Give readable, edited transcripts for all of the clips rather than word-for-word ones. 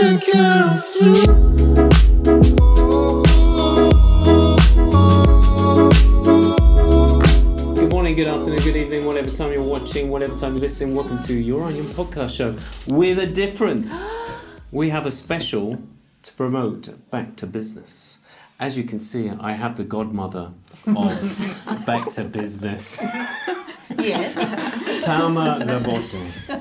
take care of you. Good morning, good afternoon, good evening, whatever time you're watching, whatever time you're listening. Welcome to Your Onion podcast show with a difference. We have a special to promote Back to Business. As you can see, I have the godmother of Back to Business. Yes. Palma Labotte.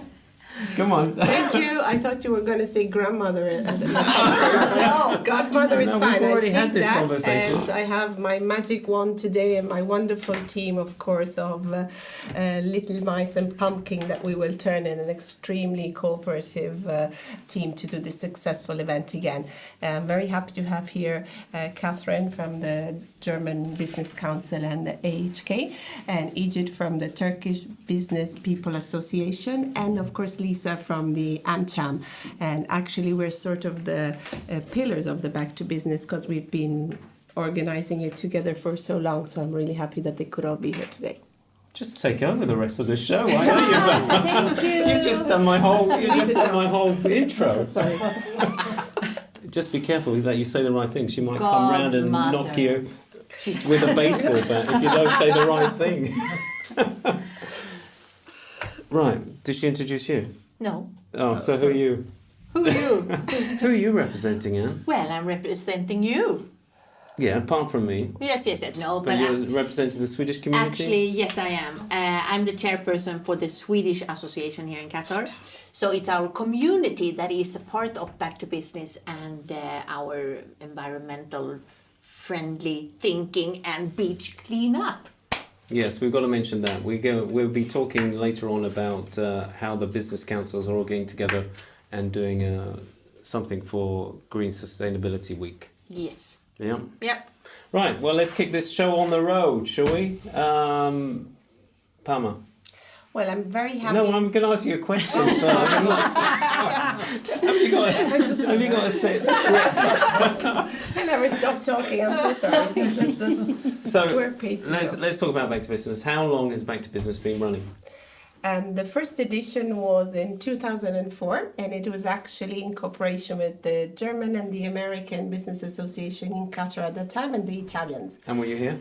Come on. Thank you. I thought you were going to say grandmother. No, godmother is No, fine. we've already I had take this that, conversation. and I have my magic wand today and my wonderful team, of course, of Little Mice and Pumpkin that we will turn in an extremely cooperative team to do this successful event again. I'm very happy to have here Catherine from the German Business Council and the AHK, and Egypt from the Turkish Business People Association, and of course Lisa from the AmCham. And actually we're sort of the pillars of the Back to Business because we've been organizing it together for so long, so I'm really happy that they could all be here today. Just take over the rest of the show. Why don't you? Thank you. You've just done my whole intro. Sorry. Just be careful that you say the right thing. She might come round and knock you with a baseball bat if you don't say the right thing. Right. Did she introduce you? No. Oh, so who are you? Who are you? Who are you representing, Anne? Well, I'm representing you. Yeah, apart from me. Yes. No, But you're representing the Swedish community? actually, yes, I am. I'm the chairperson for the Swedish Association here in Qatar. So it's our community that is a part of Back to Business and our environmental friendly thinking and beach cleanup. Yes, we've got to mention that. We'll be talking later on about how the business councils are all getting together and doing something for Green Sustainability Week. Yes. Yeah. Yep. Right, well, let's kick this show on the road, shall we? Palma. Well, I'm very happy. No, I'm going to ask you a question first. Have you got a set script? I never stop talking. I'm so sorry. Let's just Let's talk about Back to Business. How long has Back to Business been running? The first edition was in 2004, and it was actually in cooperation with the German and the American Business Association in Qatar at that time, and the Italians. And were you here?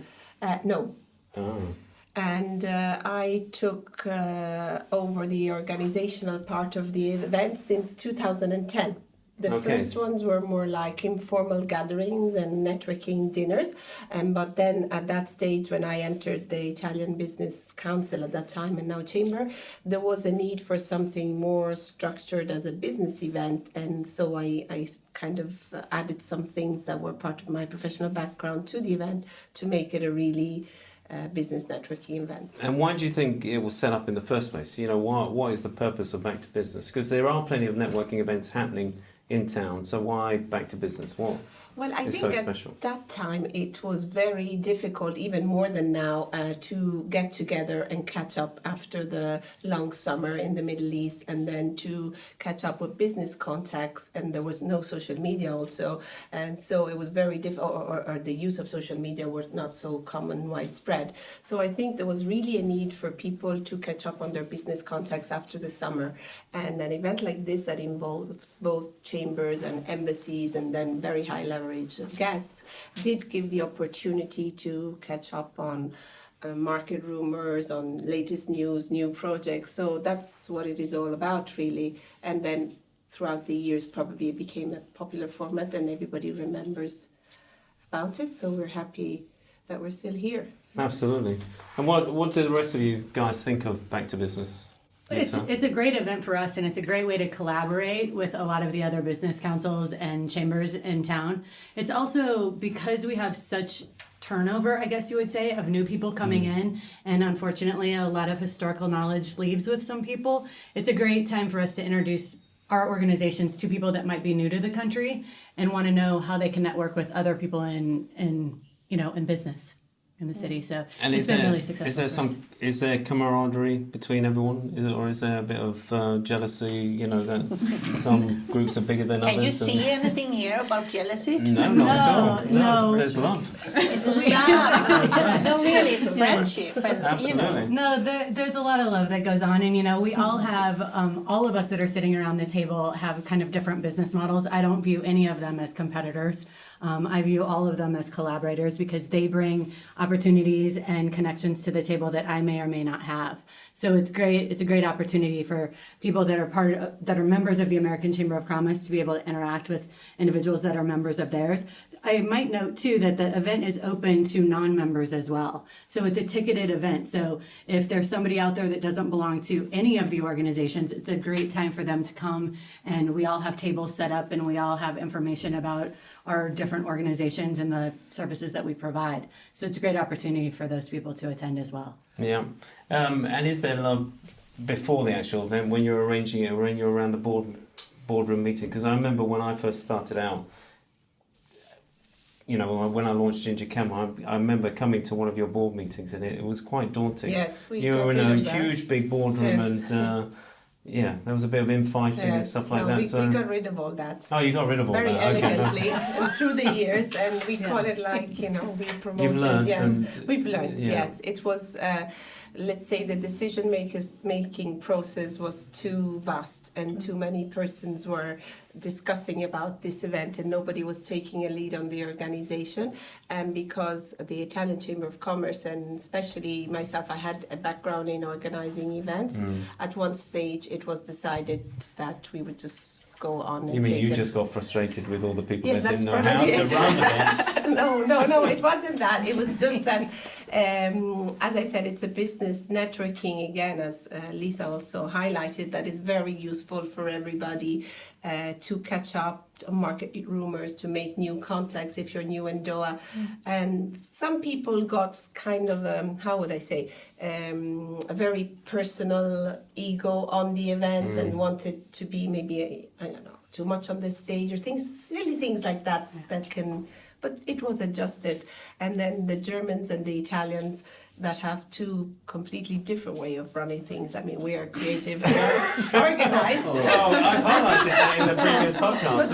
No. Oh. And I took over the organizational part of the event since 2010. The first ones were more like informal gatherings and networking dinners. But then at that stage, when I entered the Italian Business Council at that time and now Chamber, there was a need for something more structured as a business event. And so I kind of added some things that were part of my professional background to the event to make it a really business networking event. And why do you think it was set up in the first place? You know, what is the purpose of Back to Business? Because there are plenty of networking events happening in town, so why Back to Business? What is so special? At that time it was very difficult, even more than now, to get together and catch up after the long summer in the Middle East, and then to catch up with business contacts, and there was no social media also, and so it was very difficult, or the use of social media were not so common, widespread. So I think there was really a need for people to catch up on their business contacts after the summer, and an event like this that involves both chambers and embassies and then very high leverage guests did give the opportunity to catch up on market rumors, on latest news, new projects. So that's what it is all about, really. And then throughout the years probably it became a popular format and everybody remembers about it. So we're happy that we're still here. Absolutely. And what do the rest of you guys think of Back to Business? It's a great event for us, and it's a great way to collaborate with a lot of the other business councils and chambers in town. It's also because we have such turnover, I guess you would say, of new people coming in, and unfortunately a lot of historical knowledge leaves with some people. It's a great time for us to introduce our organizations to people that might be new to the country and want to know how they can network with other people in business. in the city. So And it's been really successful. Is there camaraderie between everyone? Is there a bit of jealousy? You know that some groups are bigger than Can you others. see anything here about jealousy? No, not at all. No. There's love. It's love. No, really, it's friendship. And, Absolutely. No, there's a lot of love that goes on, and we all have, all of us that are sitting around the table have kind of different business models. I don't view any of them as competitors. I view all of them as collaborators because they bring opportunities and connections to the table that I may or may not have. So it's great. It's a great opportunity for people that are members of the American Chamber of Commerce to be able to interact with individuals that are members of theirs. I might note too that the event is open to non-members as well. So it's a ticketed event. So if there's somebody out there that doesn't belong to any of the organizations, it's a great time for them to come, and we all have tables set up and we all have information about our different organizations and the services that we provide. So it's a great opportunity for those people to attend as well. Yeah. And is there love before the actual event when you're arranging it, when you're around the boardroom meeting? Because I remember when I first started out, when I launched Ginger Camel, I remember coming to one of your board meetings, and it was quite daunting. Yes, you were in a huge big boardroom, and there was a bit of infighting and stuff like that. We got rid of all that. Oh, you got rid of all very that. elegantly and through the years, and we call it we promoted. You've learned. We've learned. Yes, it was. Let's say the decision-making process was too vast, and too many persons were discussing about this event, and nobody was taking a lead on the organization. And because the Italian Chamber of Commerce, and especially myself, I had a background in organizing events. At one stage, it was decided that we would just go on and just got frustrated with all the people that didn't know probably how to run events? No, it wasn't that. It was just that, as I said, it's a business networking again, as Lisa also highlighted, that is very useful for everybody to catch up on market rumors, to make new contacts if you're new in Doha. And some people got kind of, a very personal ego on the event and wanted to be maybe, too much on the stage or silly things like that but it was adjusted. And then the Germans and the Italians that have two completely different way of running things. I mean, we are creative and organized. I've highlighted that in the previous podcast.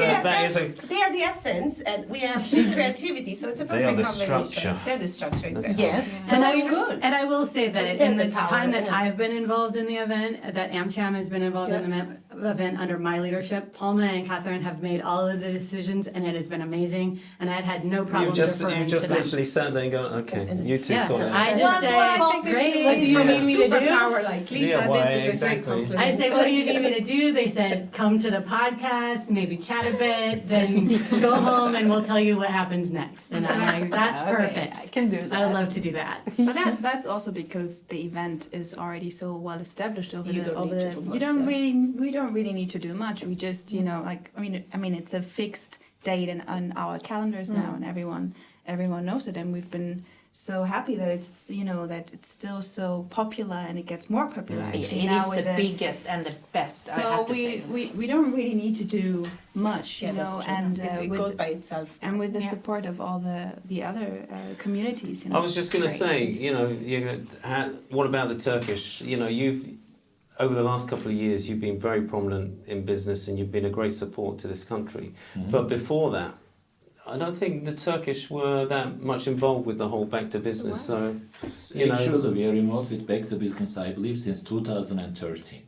They are the essence, and we have the creativity, so it's a perfect combination. Structure. They're the structure, exactly. Yes, so that's good. And I will say that in the time that I've been involved in the event, that AmCham has been involved in the event under my leadership, Palma and Catherine have made all of the decisions, and it has been amazing. And I've had no problem deferring You've just to them. literally sat there and gone, okay, you two sort it out. I just say, great, what do you need me to do? Superpower like Lisa, this is a great compliment. I say, what do you need me to do? They said, come to the podcast, maybe chat a bit, then go home and we'll tell you what happens next. And I'm like, that's perfect. I can do that. I would love to do that. But that's also because the event is already so well established over You the. don't need to do much, We don't really need to do much. We just it's a fixed date on our calendars now, and everyone knows it, and we've been so happy that it's that it's still so popular, and it gets more popular. It Actually, now is with the biggest and the best. So I have to say. we don't really need to do much, that's true. and it goes by itself. and with the support of all the other communities. I was just going to say, what about the Turkish? Over the last couple of years, you've been very prominent in business, and you've been a great support to this country. But before that, I don't think the Turkish were that much involved with the whole back to business. So, Actually, we are involved with back to business, I believe, since 2013.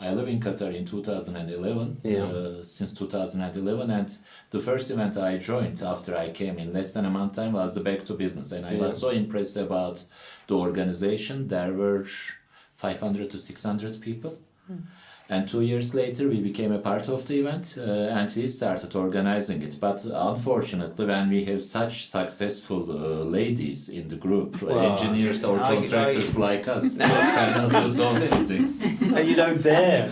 I live in Qatar in 2011, since 2011, and the first event I joined after I came in less than a month time was the back to business, and I was so impressed about the organization. There were 500 to 600 people. And 2 years later, we became a part of the event and we started organizing it. But unfortunately, when we have such successful ladies in the group, engineers or contractors like us, we cannot do so many things. And you don't dare.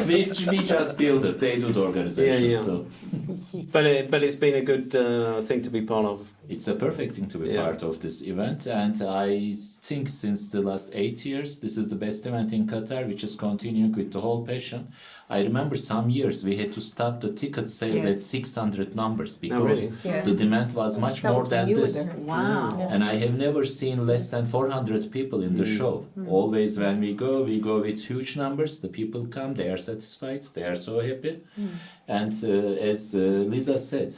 we just build it, they do the organization. So. But it's been a good thing to be part of. It's a perfect thing to be part of this event, and I think since the last 8 years, this is the best event in Qatar, which is continuing with the whole small passion. I remember some years we had to stop the ticket sales at 600 numbers because really? Yes. the demand was much That more was when than you were this. there. Wow. And I have never seen less than 400 people in the show. Always when we go with huge numbers. The people come, they are satisfied, they are so happy. And as Lisa said,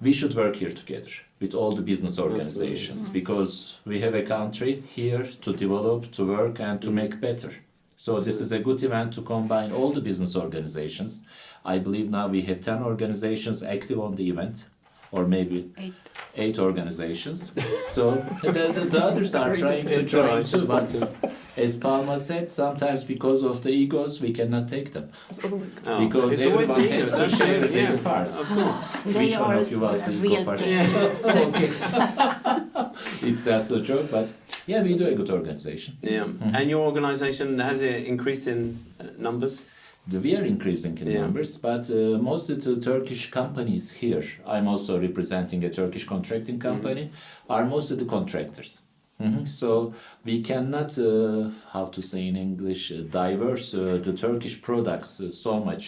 we should work here together with all the business organizations because we have a country here to develop, to work, and to make better. So this is a good event to combine all the business organizations. I believe now we have 10 organizations active on the event, or maybe 8 organizations. So the others are trying to join too. But as Palma said, sometimes because of the egos, we cannot take them. Because It's always everyone the has egos, to share yeah, their part. of course. They Which one are of you was a the real ego part? team. Okay. It's just a joke, but yeah, we do a good organization. Yeah. And your organisation, has it increased in numbers? We are increasing in Yeah. numbers, but most of the Turkish companies here, I'm also representing a Turkish contracting company, are most of the contractors. So we cannot, how to say in English, diverse the Turkish products so much.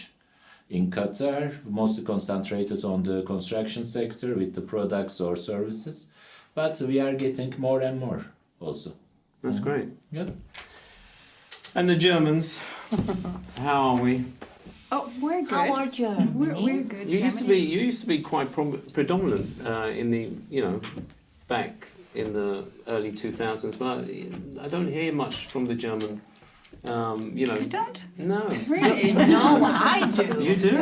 In Qatar, mostly concentrated on the construction sector with the products or services, but we are getting more and more also. That's great. Yeah. And the Germans, how are we? Oh, we're good. How are you? We're good. You Germany. used to be quite predominant in the back in the early 2000s, but I don't hear much from the German. You don't? No. Really? No, I do. You do?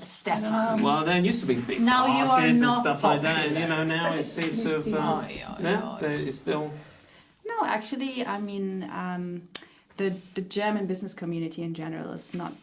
Stefan. Well, there used to be big Now you are parties and not stuff like that. And, now it seems to have. It's still. No, actually, I mean, the German business community in general is not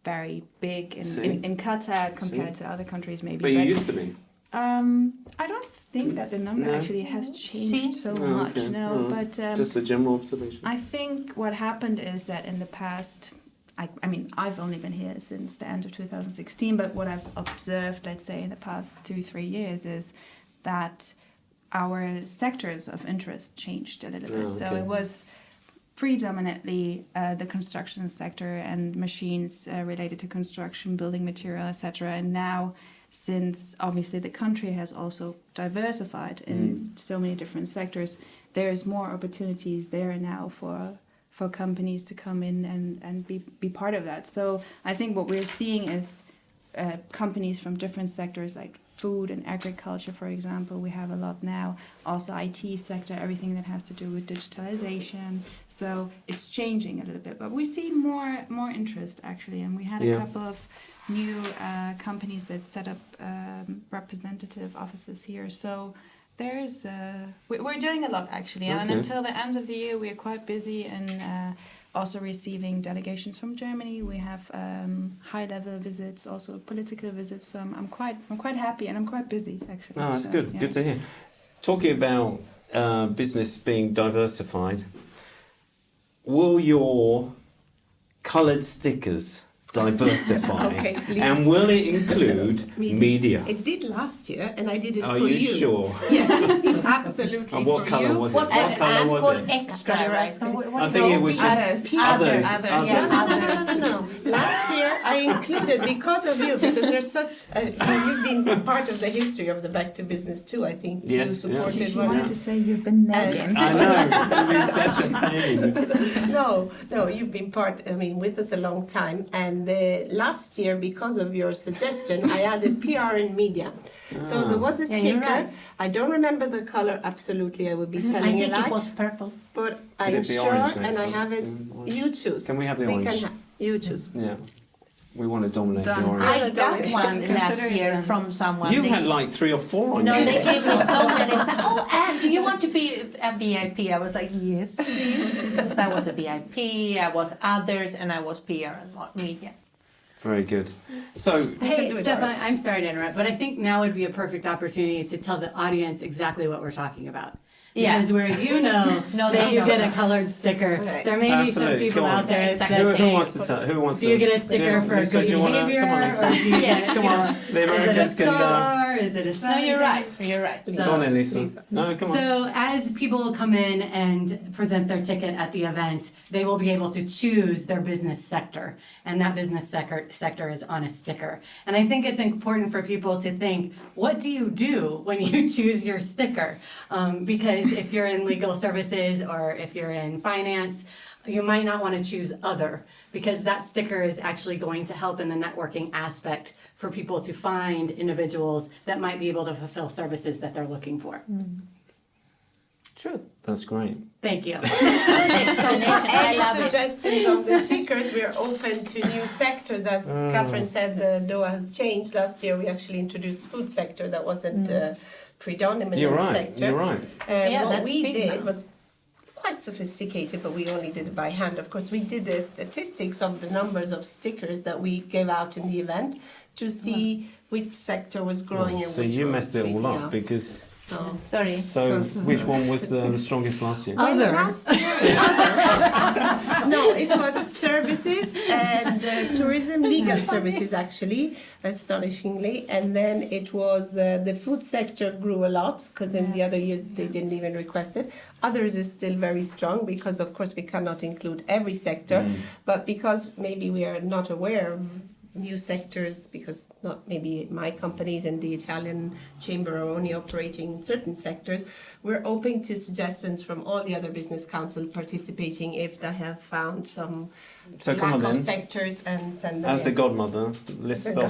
very big in Qatar compared to other countries, maybe. But you used to be. I don't think that the number actually has changed so much. Okay. No, but Just a general observation. I think what happened is that in the past, I mean, I've only been here since the end of 2016, but what I've observed, let's say, in the past 2-3 years is that our sectors of interest changed a little bit. So it was predominantly the construction sector and machines related to construction, building material, etc. And now, since obviously the country has also diversified in so many different sectors, there's more opportunities there now for companies to come in and be part of that. So I think what we're seeing is companies from different sectors like food and agriculture, for example, we have a lot now. Also IT sector, everything that has to do with digitalization. So it's changing a little bit, but we see more interest actually, and we had a couple of new companies that set up representative offices here. So there's we're doing a lot actually, and until the end of the year we are quite busy and also receiving delegations from Germany. We have high-level visits, also political visits. So I'm quite happy and I'm quite busy actually. Oh, that's so, good. yeah. Good to hear. Talking about business being diversified, will your coloured stickers diversify? Okay, please. And will it include media? It did last year, and I did it Are for you you. sure? Yes, absolutely. And what for colour you. was it? What What colour ask was for it? extra, right? I think it was just Others. others. Yes. No. Last year I included because of you, because there's such you've been part of the history of the Back to Business too. I think Yes, you yeah. supported She one. wanted to say you've been nagging. I know. It's such a pain. No, you've been part. I mean, with us a long time. And last year, because of your suggestion, I added PR and media. So there was a Yeah, sticker. you're right. I don't remember the color absolutely. I would be I telling think a lie. it was purple. But Could I'm it be sure, orange next and I time? have it. You choose. Can we have the orange? You choose. Yeah. We want to dominate Done. the orange. I got Done. one last Consider it year done. from someone. You They- had like 3 or 4 on No, you. they gave me so many. It was like, oh, Anne, do you want to be a VIP? I was like, yes, please. So I was a VIP, I was others, and I was PR and media. Very good. So, Hey, do it Stefan, orange. I'm sorry to interrupt, but I think now would be a perfect opportunity to tell the audience exactly what we're talking about. Yeah. Because whereas you know No, that they you don't get a know. colored sticker, Right. there may be some Absolutely. people Go on. out there Exactly. that who wants to tell? Who wants do you to? get a sticker for Lisa, good do you wanna- behavior, come on, or Lisa. do you Yes, get, Come on. The is it a Americans can. star? or is it a No, spelling? you're thing? right. You're right. Go on then, Lisa. Lisa. No, come on. So as people come in and present their ticket at the event, they will be able to choose their business sector, and that business sector is on a sticker. And I think it's important for people to think, what do you do when you choose your sticker? Because if you're in legal services or if you're in finance, you might not want to choose other, because that sticker is actually going to help in the networking aspect for people to find individuals that might be able to fulfill services that they're looking for. True. That's great. Thank you. Explanation. I Any love it. suggestions on the stickers? We're open to new sectors. As Catherine said, the DOA has changed. Last year we actually introduced food sector that wasn't a predominant You're right. sector. You're right. Yeah, What that's we big did now. was quite sophisticated, but we only did it by hand. Of course, we did the statistics of the numbers of stickers that we gave out in the event to see which sector was growing and So which you was messed it all fading up out. because. So. Sorry. So which one was the strongest last year? Other. Last year, no, it was services and tourism, legal services actually, astonishingly. And then it was the food sector grew a lot because in the other years they didn't even request it. Others is still very strong because of course we cannot include every sector, but because maybe we are not aware of new sectors, because not maybe my companies and the Italian chamber are only operating in certain sectors, we're open to suggestions from all the other business councils participating if they have found some So lack come on of then. sectors and send them As the in. godmother, list the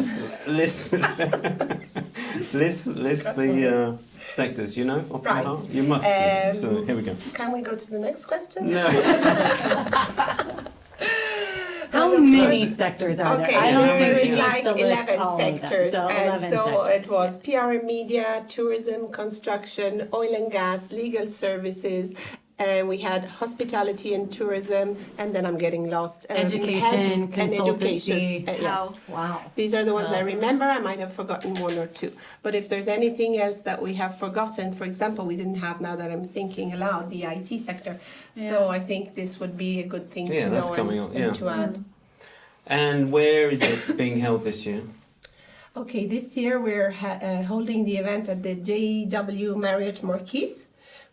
sectors. You know, off by Right. heart? You must. Do. So here we go. Can we go to the next question? No. How many sectors are Okay, there? I don't there think is she like wants to list 11 all of them. sectors, So and 11 so sectors. it was PR and media, tourism, construction, oil and gas, legal services, and we had hospitality and tourism, and then I'm getting lost. Education, health and consultancy. education, yes. Wow. These are the ones I remember. I might have forgotten one or two. But if there's anything else that we have forgotten, for example, we didn't have, now that I'm thinking aloud, the IT sector. So I think this would be a good thing Yeah, to that's know coming up, yeah. and to add. And where is it being held this year? Okay, this year we're holding the event at the JW Marriott Marquis,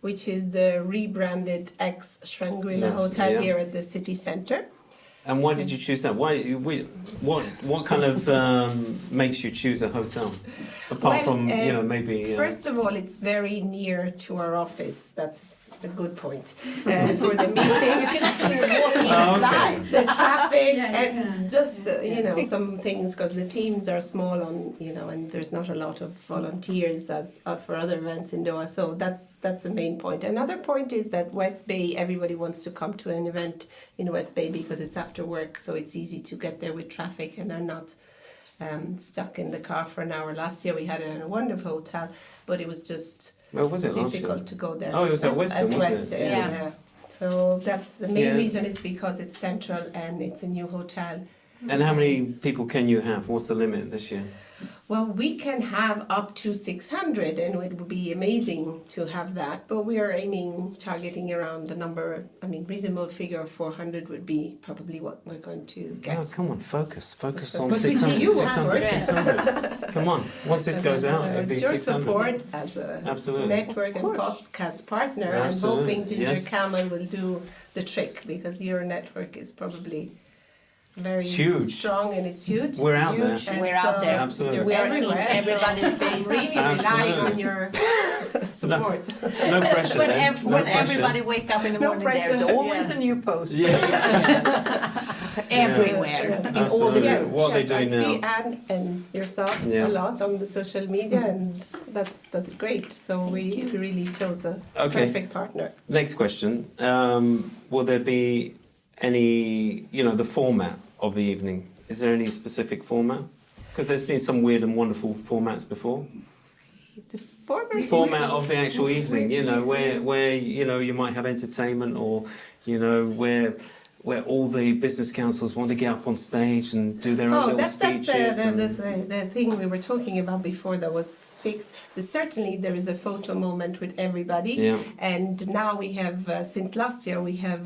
which is the rebranded ex-Shangri-La Yes, Hotel yeah. here at the city center. And why did you choose that? What kind of makes you choose a hotel? Apart Well, from maybe. First of all, it's very near to our office. That's a good point for the meetings. You can actually walk in Oh, and okay. live. The traffic Yeah, and just some things, because the teams are small and there's not a lot of volunteers as for other events in Doha. So that's the main point. Another point is that West Bay, everybody wants to come to an event in West Bay because it's after work, so it's easy to get there with traffic and they're not stuck in the car for an hour. Last year we had it in a wonderful hotel, but it was just Where was it last year? difficult to go there. Oh, it was at As Western, wasn't West, it? yeah. So that's the main Yeah. reason. It's because it's central and it's a new hotel. And how many people can you have? What's the limit this year? Well, we can have up to 600, and it would be amazing to have that. But we are targeting around the number. I mean, reasonable figure of 400 would be probably what we're going to get. Oh, come on, focus on But with 600. you, of 600, course. 600. Come on, once this goes out, it'll With be your 600. support as a Absolutely. network and podcast partner, Absolutely, I'm hoping Ginger yes. Camel will do the trick, because your network is probably very It's huge. strong and it's huge. We're out there. And We're out there. Absolutely. You're We are in everywhere. everybody's face. Really relying Absolutely. on your support. No pressure When, then. No when pressure. everybody wake up in the No morning, there's pressure. always a new post. Yeah, Everywhere. In all the Absolutely. groups. What are they doing I see now? Anne and yourself Yeah. a lot on the social media, and that's great. So we really chose a Okay. perfect partner. Next question. Will there be any, the format of the evening? Is there any specific format? Because there's been some weird and wonderful formats before. The format, Format of the actual evening, where you might have entertainment, or where all the business councils want to get up on stage and do their own Oh, little that's speeches. the thing we were talking about before that was fixed. Certainly there is a photo moment with everybody. Yeah. And now we have, since last year, we have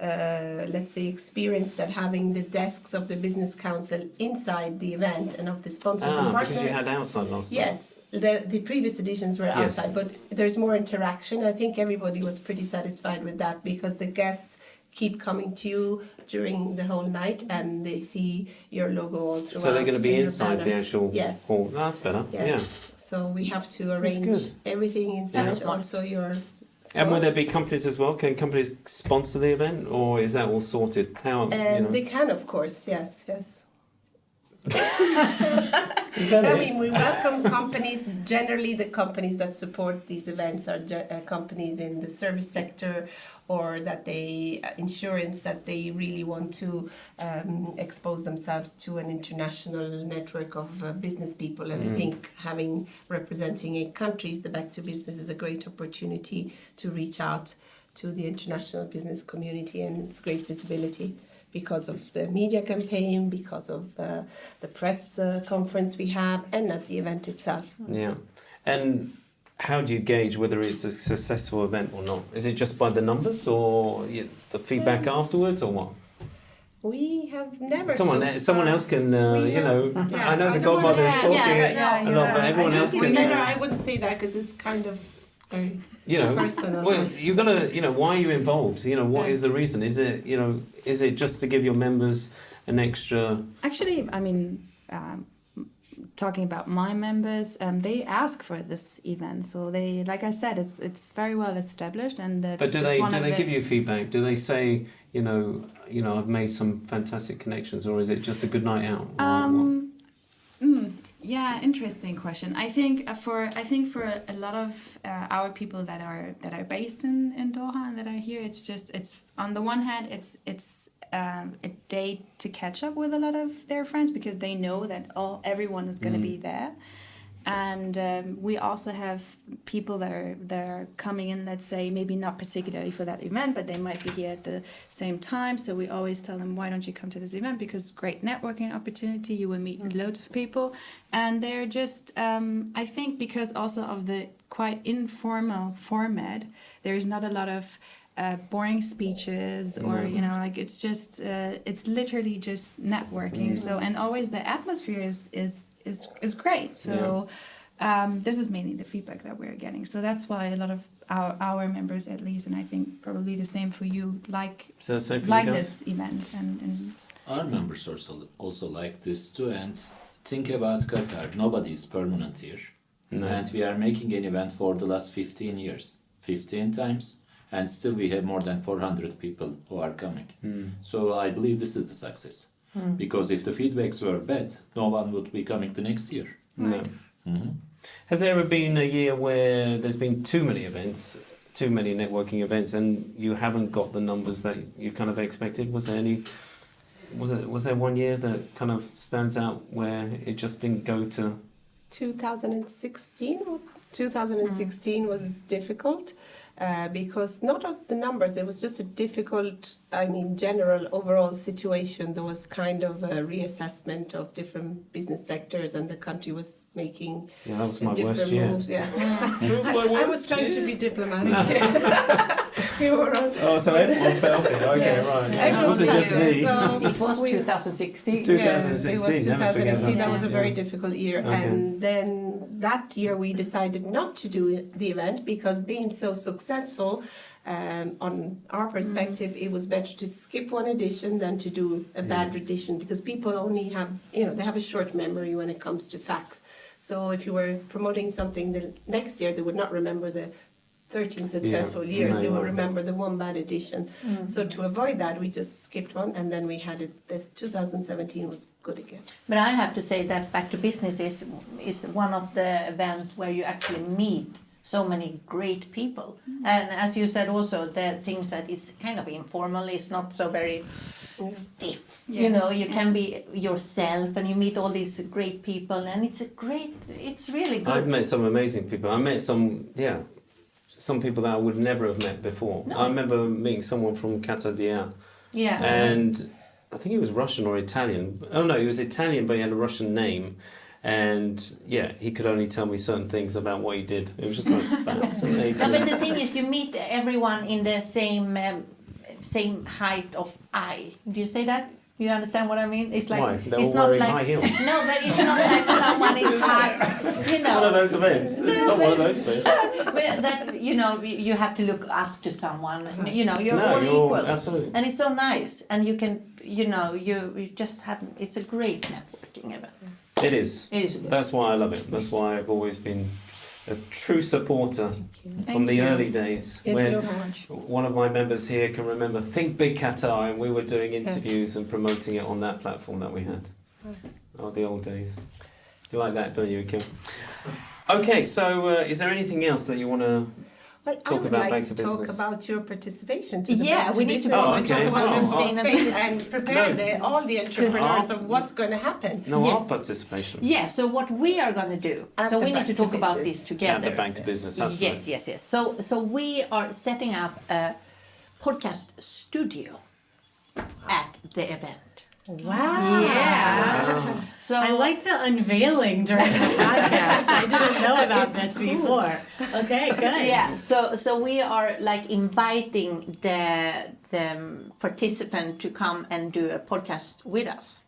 let's say, experience that having the desks of the business council inside the event and of the sponsors and partners. Because you had outside last time. Yes, the previous editions were Yes. outside, but there's more interaction. I think everybody was pretty satisfied with that because the guests keep coming to you during the whole night and they see your logo all throughout. So they're going to be and your inside the banner. actual Yes. hall. No, that's better. Yes. Yeah. So we have to That's arrange good. everything inside, That's smart. also your And will spots. there be companies as well? Can companies sponsor the event, or is that all sorted? How? They can, of course, yes. Is that I it? mean, we welcome companies. Generally, the companies that support these events are companies in the service sector, or that they insurance that they really want to expose themselves to an international network of business people. And I think representing 8 countries, the Back to Business is a great opportunity to reach out to the international business community, and it's great visibility. Because of the media campaign, because of the press conference we have, and at the event itself. Yeah. And how do you gauge whether it's a successful event or not? Is it just by the numbers, or the feedback afterwards, or what? We have never. Come on, someone else can. Yeah, I know the don't wanna godmother is say- talking a lot, but everyone else it's can. better, I wouldn't say that because it's kind of very personal. Well, you gotta, why are you involved? What is the reason? Is it, is it just to give your members an extra? Actually, I mean, talking about my members, they ask for this event, so they, like I said, it's very well established, and But do they give you feedback? Do they say, I've made some fantastic connections, or is it just a good night out? Or what? Yeah, interesting question. I think for a lot of our people that are based in Doha and that are here, it's on the one hand it's a day to catch up with a lot of their friends because they know that everyone is going to be there. And we also have people that are coming in, let's say, maybe not particularly for that event, but they might be here at the same time. So we always tell them, why don't you come to this event? Because great networking opportunity, you will meet loads of people. And they're just, I think because also of the quite informal format, there is not a lot of boring speeches or it's just it's literally just networking. So, and always the atmosphere is great. So this is mainly the feedback that we're getting. So that's why a lot of our members, at least, and I think probably the same for you, like this event. And Our members also like this too, and think about Qatar. Nobody is permanent here, and we are making an event for the last 15 years, 15 times. And still we have more than 400 people who are coming. So I believe this is the success. Because if the feedbacks were bad, no one would be coming the next year. No. Has there ever been a year where there's been too many events, too many networking events, and you haven't got the numbers that you kind of expected? Was there one year that kind of stands out where it just didn't go to? 2016 was difficult. Because not of the numbers, it was just a difficult, general overall situation. There was kind of a reassessment of different business sectors, and the country was making that was my different worst year. moves. Yes. It was my I was worst trying to year. be diplomatic. We were on. Oh, so everyone felt it. Okay, Yes. right. It Everyone wasn't felt just it, me. so It was we- 2016. 2016. Yes, it was Never forget 2016. That was a very Yeah. difficult year. Okay. And then that year we decided not to do the event because being so successful, on our perspective, it was better to skip one edition than to do a bad edition because people only have, they have a short memory when it comes to facts. So if you were promoting something the next year, they would not remember the 13 successful years. No, They will right. remember the one bad edition. So to avoid that, we just skipped one, and then we had it. This 2017 was good again. But I have to say that Back to Business is one of the events where you actually meet so many great people. And as you said also, the things that is kind of informal, it's not so very stiff. Yes. You can be yourself and you meet all these great people, and it's really good. I've met some amazing people. I met some people that I would never have met before. No. I remember meeting someone from Qatar, Yeah. and I think he was Russian or Italian. Oh no, he was Italian, but he had a Russian name. And he could only tell me certain things about what he did. It was just like fascinating. No, but the thing is, you meet everyone in the same same height of eye. Do you say that? You understand what I mean? It's like Why? They're it's all not wearing like high heels. no, but it's not like someone in high. You It's one of know those events. It's not one of those events. that you have to look up to someone. You know, you're all you're equal, absolutely. and it's so nice. And you can, you just have. It's a great networking event. It is. It is good. That's why I love it. That's why I've always been a true supporter from Thank the you. early days. Yes, where you so much. one of my members here can remember Think Big Qatar, and we were doing interviews and promoting it on that platform that we had. Oh, the old days. You like that, don't you, Kim? Okay, so is there anything else that you want to... Well, I Talk would about like Back to to talk Business. about your participation to the Yeah, Back to we need to Business. Oh, We okay. talk about Oh, sustainability and prepare No. all the entrepreneurs Oh. of what's going to happen. No, Yes. our participation. Yeah. So what we are going to do? At So the we need Back to to talk about Business. this together. At the Back to Business, absolutely. Yes. So we are setting up a podcast studio at the event. Wow. Yeah. So I like the unveiling during the podcast. I didn't know about this before. Okay, good. Yeah, so we are like inviting the participant to come and do a podcast with us.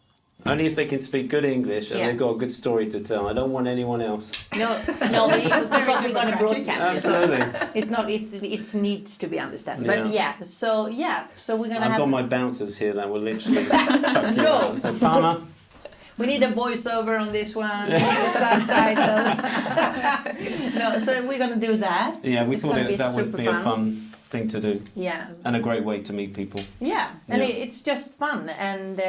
Only if they can speak good English and Yeah. they've got a good story to tell. I don't want anyone else. No, because we're going to broadcast it. So Absolutely. it's not. It needs to be understood. But so we're gonna I've have. got my bouncers here that will literally chuck you No. out and say, Palmer, We need a voiceover on this one. We need the subtitles. No, so we're gonna do that. yeah, we It's thought gonna that would super be a fun thing to do Yeah. and a great way to meet people. Yeah, and Yeah. it's just fun, and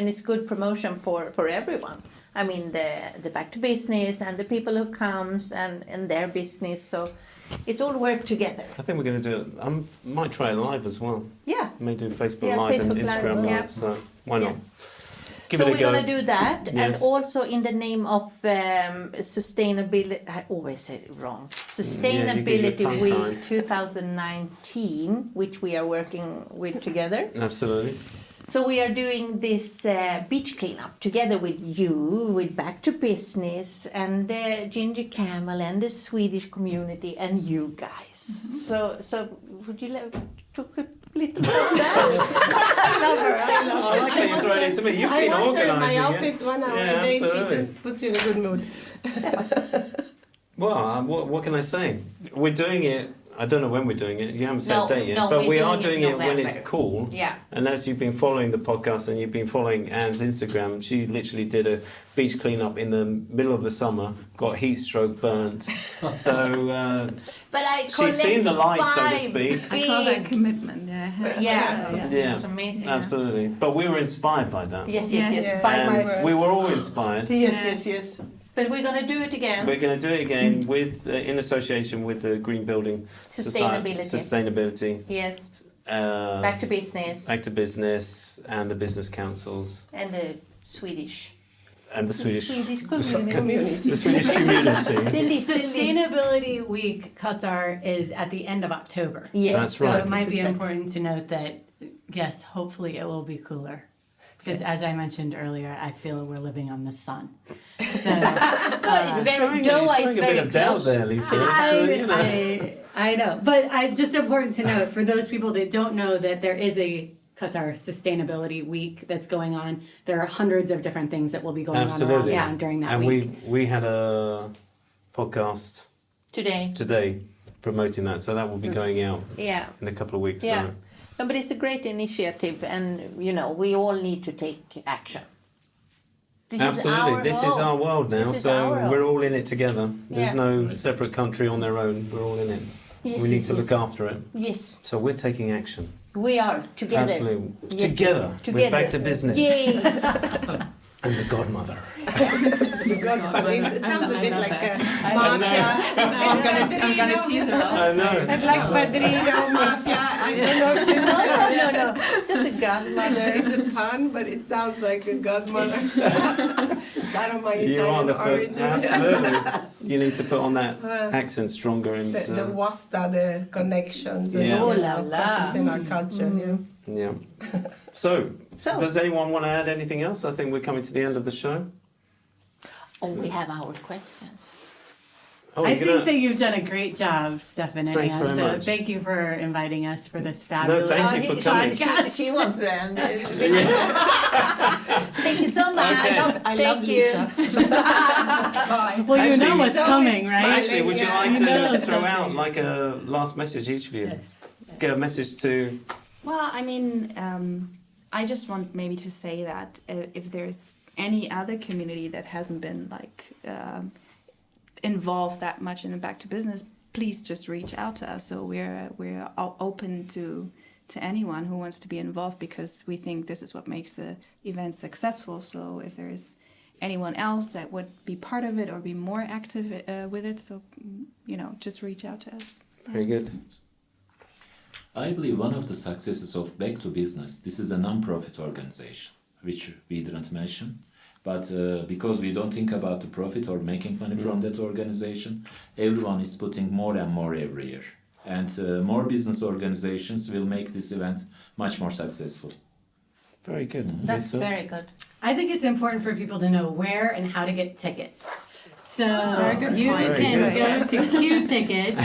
it's good promotion for everyone. I mean, the back to business and the people who comes and their business. So it's all work together. I think we're going to do it. I might try it live as well. Yeah. I may do Facebook Yeah, Live and Facebook Live, Instagram Live. yeah. So why not? Yeah. Give So it a we're go. gonna do that, and Yes. also in the name of sustainability. I always say it wrong. Sustainability tongue Week tied. 2019, which we are working with together. Absolutely. So we are doing this beach cleanup together with you, with Back to Business, and the Ginger Camel, and the Swedish community, and you guys. So would you like to talk a little about that? I like how you throw it into me. You've I been want her in my organising it. office 1 hour Yeah, a day. absolutely. She just puts you in a good mood. Well, what can I say? We're doing it. I don't know when we're doing it. You haven't set No, a date yet, no, but we're we are doing doing it it when it's November. cool. Yeah. And as you've been following the podcast and you've been following Anne's Instagram, she literally did a beach cleanup in the middle of the summer, got heat stroke burnt. So But I she's seen the light, so to collect speak. I call that big- commitment. Yeah. Yeah, It's amazing. absolutely. But we were inspired by that. Yes. Yes. By my And word. we were all inspired. Yes. But we're gonna do it again. We're going to do it again with, in association with the Green Building Sustainability. Sustainability. Yes. Back Back to business. to Business and the business councils And the Swedish. and the Swedish community. the Swedish community. The little- Sustainability Week Qatar is at the end of October. Yes. That's So right. it might be important to note that, yes, hopefully it will be cooler. Because as I mentioned earlier, I feel we're living on the sun. So It's very Doha is a bit very of doubt close. there, Lisa. So, you know. I know. But just important to note, for those people that don't know that there is a Qatar Sustainability Week that's going on, there are hundreds of different things that will be going on Absolutely. around town during that And week. we had a podcast Today. today promoting that, so that will be going out Yeah. in a couple of weeks. Yeah. So. No, but it's a great initiative, and we all need to take action. This Absolutely, this is our world now, This is so our we're all in it together. There's Yeah. no separate country on their own. We're all in it. Yes, we need yes, to yes. look after it. Yes, So we're taking action. we are together. Absolutely. Yes, yes, together. yes. We're Together. back to business. Yay! And the godmother. It sounds a bit like a I mafia. I'm gonna tease her out. I know. It's like Padrino, mafia. I don't know if this is No. It's just a godmother. it's a pun, but it sounds like a godmother. Is that on my You are Italian the first. origin? Absolutely. You need to put on that accent stronger and. The wasta, the connections, and Yeah. all Oh, la, our la. presence in our culture. Yeah. So, So, does anyone want to add anything else? I think we're coming to the end of the show. we have our questions. Oh, I you're think gonna- that you've done a great job, Stefan and Thanks Anne. very So much. thank you for inviting us for this fabulous. thank you for coming. She wants them. Thank you so much. Okay. I love Thank you. Lisa. Well, you Actually, know what's it's coming, always right? Actually, would you Yeah. like You know to throw out something. like a last message, each of you? Yes. Get a message to. Well, I mean, I just want maybe to say that if there's any other community that hasn't been like involved that much in the back to business, please just reach out to us. So we're open to anyone who wants to be involved, because we think this is what makes the event successful. So if there's anyone else that would be part of it or be more active with it, so just reach out to us. Very good. I believe one of the successes of Back to Business, this is a non-profit organization, which we didn't mention. But because we don't think about the profit or making money from that organization, everyone is putting more and more every year. And more business organizations will make this event much more successful. Very good. That's Lisa? very good. I think it's important for people to know where and how to get tickets. So good you point. Very can good. go to Q Tickets.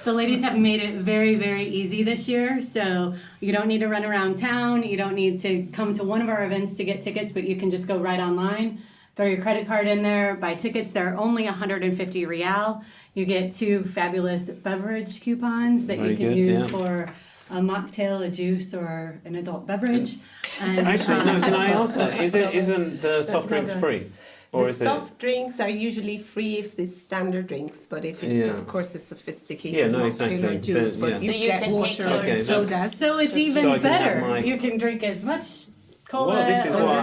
The ladies have made it very, very easy this year. So you don't need to run around town. You don't need to come to one of our events to get tickets, but you can just go right online, throw your credit card in there, buy tickets. They're only 150 real. You get 2 fabulous beverage coupons that Very you can good, use yeah. for a mocktail, a juice, or an adult beverage. And, Actually, no. Can I ask that? Isn't the soft drinks free, or The is it? soft drinks are usually free if it's standard drinks, but if it's, Yeah. of course, a sophisticated Yeah, no, mocktail exactly. or juice, Then, but yeah. you So you get can take water your- Okay, and that's- sodas. So it's even So I can have better. my- You can drink as much cola Well, this is or why I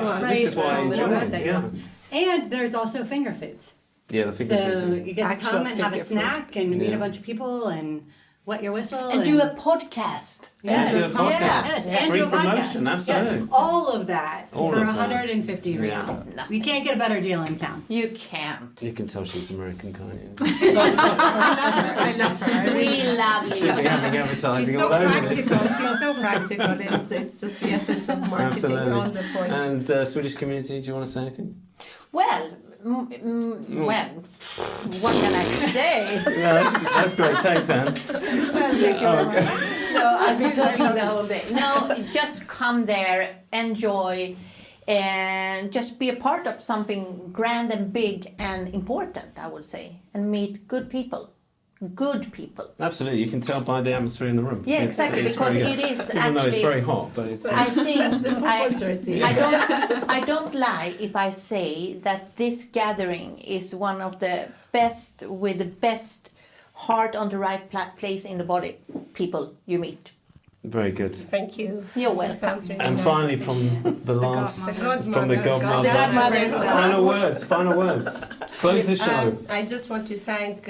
Sprite or enjoy whatever it. that you Yeah, want. And there's also finger foods. yeah. The finger So foods. you get to Actual come and have a finger food. snack and meet Yeah. a bunch of people and wet your whistle. And do a podcast. yeah, do a podcast. Yes, Yeah. and Free do a promotion, podcast. absolutely. Yes, all of that All for of that. 150 Yeah. reals. We can't get a better deal in town. You can't. You can tell she's American, can't you? I love her. We love She'll be you. having advertising She's so all over this. practical. She's so practical. It's just the essence of marketing Absolutely. on the point. And Swedish community, do you want to say anything? Well, what can I say? Yeah, that's great. Thanks, Anne. No, I've been talking the whole day. No, just come there, enjoy, and just be a part of something grand and big and important, I would say, and meet good people. Good people. Absolutely, you can tell by the atmosphere in the room. Yeah, exactly, because very it good. is Even though it's actually- very hot, but it's. I think the football jersey. I don't lie if I say that this gathering is one of the best, with the best heart on the right place in the body, people you meet. Very good. Thank you. You're That welcome. sounds really And nice. finally, from the last, from the The godmother. godmother. Final words. Final words. Close the show. I just want to thank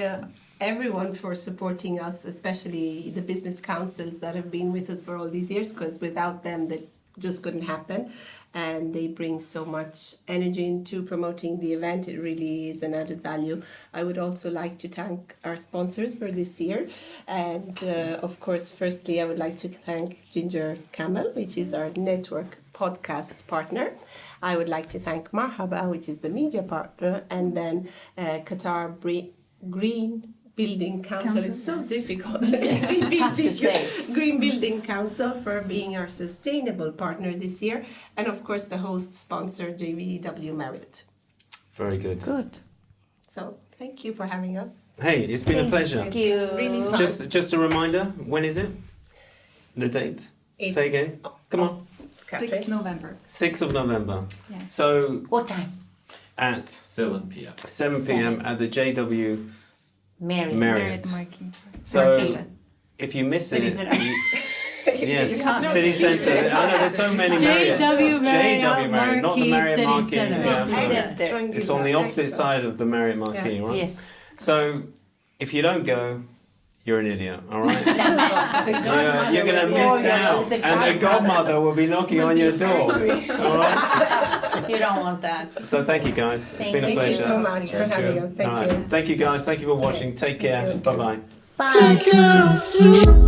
everyone for supporting us, especially the business councils that have been with us for all these years, because without them, that just couldn't happen. And they bring so much energy into promoting the event. It really is an added value. I would also like to thank our sponsors for this year. And of course, firstly, I would like to thank Ginger Camel, which is our network podcast partner. I would like to thank Marhaba, which is the media partner, and then Qatar Green Building Council. It's so difficult. tough to say. Green Building Council for being our sustainable partner this year, and of course the host sponsor JVW Marriott. Very good. Good. So thank you for having us. Hey, it's been a pleasure. Thank you. Really fun. Just a reminder. When is it? The date. It's- Say again. Come on. 6th November. 6th of November. Yeah. So What time? at 7 p.m. 7 p.m. at the JW Mary. Marriott. Marquis. So Center. if you miss City it, Center. yes, can't- City Centre. I know there's so many Marriotts. JW Marriott, not the Marquis Marriott City Marquis. Center. Yeah, absolutely. Yes. It's on the opposite side of the Marriott Marquis, right? Yes. So if you don't go, you're an idiot, all right? The godmother You're going to will be- miss out. And the godmother will be knocking on your door, all right? You don't want that. So thank you, guys. It's been a Thank pleasure. you so much for having us. Thank All right. you. Thank you, guys. Thank you for watching. Take care. Thank you. Bye-bye. Bye. Take care of you.